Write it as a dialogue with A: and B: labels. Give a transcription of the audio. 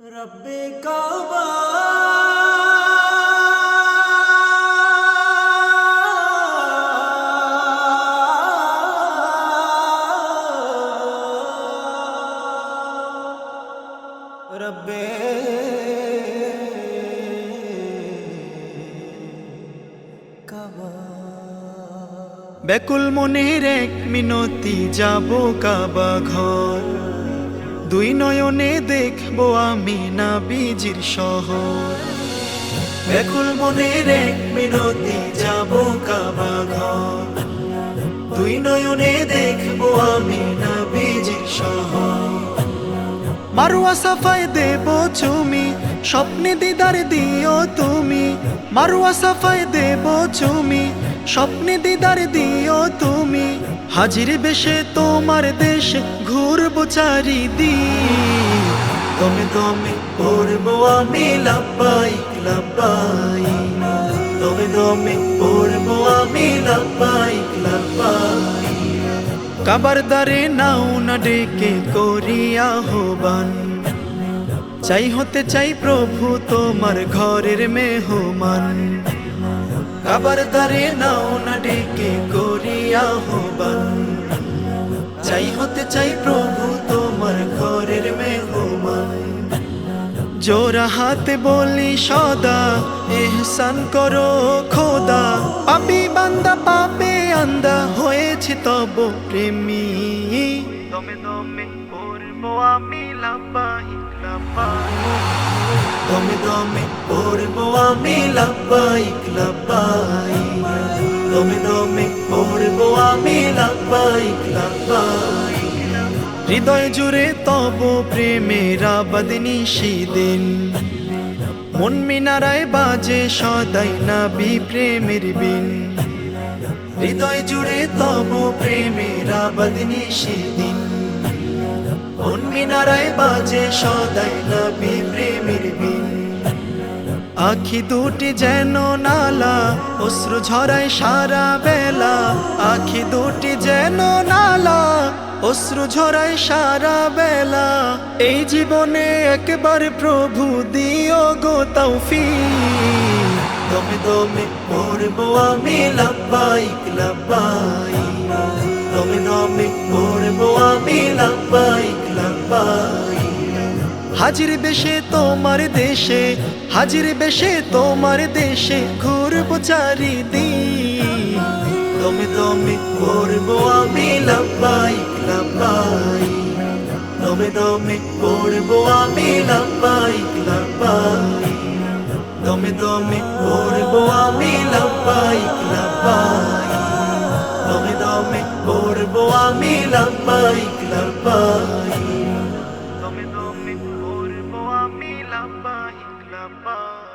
A: রব্বে কাবা রব্বে কাবা
B: ব্যাকুল মনের এক মিনতি যাব কাবা ঘর, দুই নয়নে দেখবো আমি নবীজির শহর।
A: ব্যাকুল মনের এক মিনতি যাব কাবা ঘর, দুই নয়নে দেখবো আমি নবীজির শহর।
B: মারওয়া সাফায় দেব চুমি, স্বপ্নে দিদার দিও তুমি। মারওয়া সাফায় দেব চুমি, স্বপ্নে দিদার দিও তুমি। হাজির বেশে তোমার দেশে ঘুরবো চারিদিক,
A: দমে দমে পড়বো আমি লাব্বাইক লাব্বাইক, দমে দমে পড়বো আমি লাব্বাইক লাব্বাইক।
B: কাবার দ্বারে নাও না ডেকে করি আহ্বান, চাই হতে চাই প্রভু তোমার ঘরের মেহমান।
A: কাবার দ্বারে নাও না ডেকে করি আহ্বান, চাই হতে চাই প্রভু তোমার ঘরের মেহমান।
B: জোড়া হাতে বলি সদা, এহসান করো খোদা। পাপী বান্দা পাপে আন্দা হয়েছে তব প্রেমী। দমে দমে পড়বো আমি লাব্বাইক লাব্বাইক,
A: দমে দমে পড়বো আমি লাব্বাইক লাব্বাইক, দমে দমে পড়বো আমি লাব্বাইক লাব্বাইক।
B: হৃদয় জুড়ে তব প্রেমের আবাদ নিশিদিন, মন মিনারায় বাজে সদাই নবী প্রেমের বিন।
A: হৃদয় জুড়ে তব প্রেমের আবাদ নিশিদিন, মন মিনারায় বাজে সদাই নবী প্রেমের বিন।
B: আখি দুটি যেন নালা, অশ্রু ঝরায় সারা বেলা। আখি দুটি যেন নালা, অশ্রু ঝরায় সারা বেলা। এই জীবনে একবার প্রভু দিও গো তৌফিক,
A: দমে দমে পড়বো আমি লাব্বাইক লাব্বাইক, দমে দমে পড়বো আমি লাব্বাইক লাব্বাইক।
B: হাজির বেশে তোমার দেশে, হাজির বেশে তোমার দেশে ঘুরবো চারিদিক।
A: দমে দমে পড়বো আমি লাব্বাইক লাব্বাইক, দমে দমে পড়বো আমি লাব্বাইক লাব্বাইক, দমে দমে পড়বো আমি লাব্বাইক লাব্বাইক, দমে দমে পড়বো আমি লাব্বাইক লাব্বাইক,
B: দমে দমে পড়বো আমি লাব্বাইক লাব্বাইক।